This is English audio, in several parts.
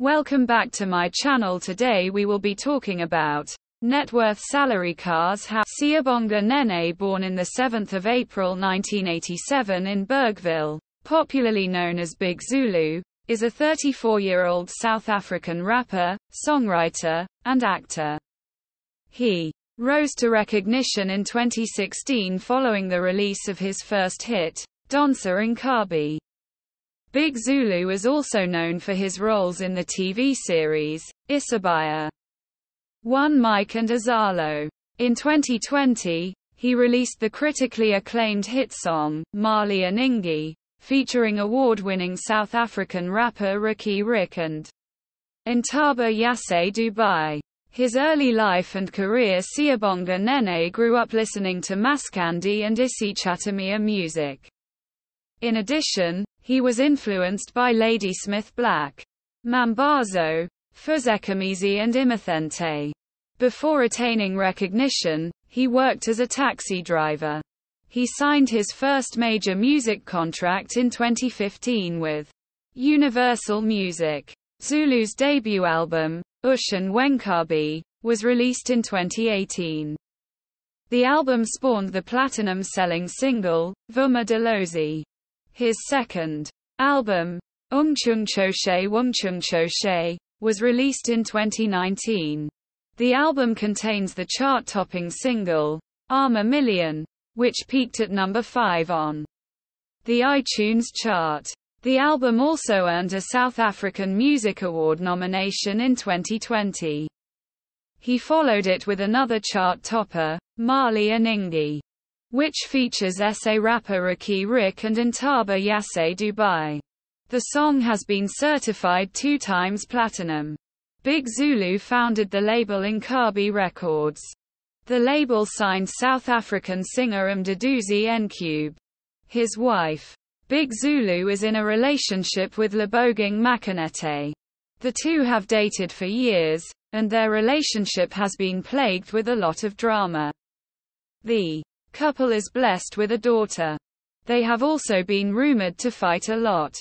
Welcome back to my channel. Today we will be talking about net worth salary cars. How Siyabonga Nene, born in the 7th of April 1987 in Bergville, popularly known as Big Zulu, is a 34-year-old South African rapper, songwriter, and actor. He rose to recognition in 2016 following the release of his first hit, Dancer Nkabi. Big Zulu is also known for his roles in the TV series, Isabaya, One Mike and Azalo. In 2020, he released the critically acclaimed hit song, Mali Aningi, featuring award-winning South African rapper Ricky Rick and Ntaba Yase Dubai. His early life and career. Siyabonga Nene grew up listening to Maskandi and isichatamia music. In addition, he was influenced by Ladysmith Black, Mambazo, Fuzekamizi and Imathente. Before attaining recognition, he worked as a taxi driver. He signed his first major music contract in 2015 with Universal Music. Zulu's debut album, Ushan Wenkabi, was released in 2018. The album spawned the platinum-selling single, Vuma Delozi. His second album, Umchungchoshe, was released in 2019. The album contains the chart-topping single, Arma Million, which peaked at number 5 on the iTunes chart. The album also earned a South African Music Award nomination in 2020. He followed it with another chart topper, Mali Aningi, which features SA rapper Ricky Rick and Ntaba Yase Dubai. The song has been certified 2 times platinum. Big Zulu founded the label Nkabi Records. The label signed South African singer Mduduzi Ncube. His wife, Big Zulu, is in a relationship with Leboging Makanete. The two have dated for years, and their relationship has been plagued with a lot of drama. The couple is blessed with a daughter. They have also been rumored to fight a lot.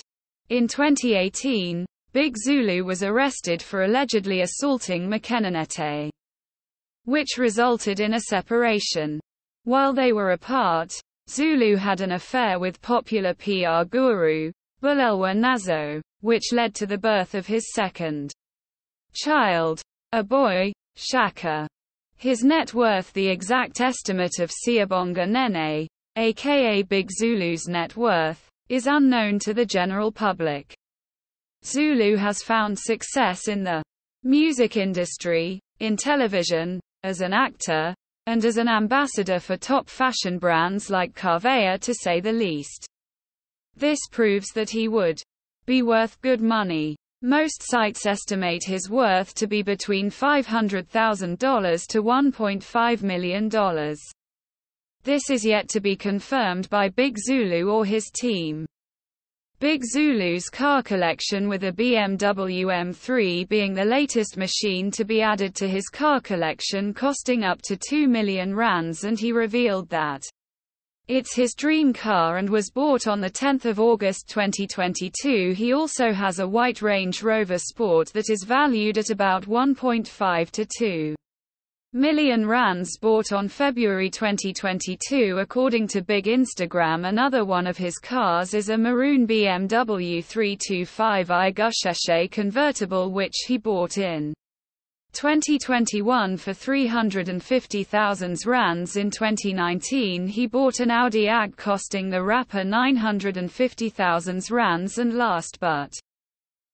In 2018, Big Zulu was arrested for allegedly assaulting Makenanete, which resulted in a separation. While they were apart, Zulu had an affair with popular PR guru, Bulelwa Nazo, which led to the birth of his second child, a boy, Shaka. His net worth. The exact estimate of Siyabonga Nene, aka Big Zulu's net worth, is unknown to the general public. Zulu has found success in the music industry, in television, as an actor, and as an ambassador for top fashion brands like Carveya, to say the least. This proves that he would be worth good money. Most sites estimate his worth to be between $500,000 to $1.5 million. This is yet to be confirmed by Big Zulu or his team. Big Zulu's car collection, with a BMW M3 being the latest machine to be added to his car collection, costing up to 2 million rands, and he revealed that it's his dream car and was bought on the 10th of August 2022. He also has a white Range Rover Sport that is valued at about 1.5 to 2 million rands, bought on February 2022 according to Big Instagram. Another one of his cars is a maroon BMW 325i Gusheshe convertible, which he bought in 2021 for 350,000 rands. In 2019 he bought an Audi AG costing the rapper 950,000 rands, and last but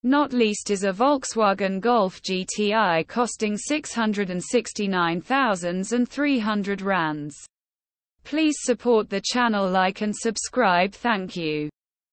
not least is a Volkswagen Golf GTI costing 669,300 rands. Please support the channel, like and subscribe. Thank you.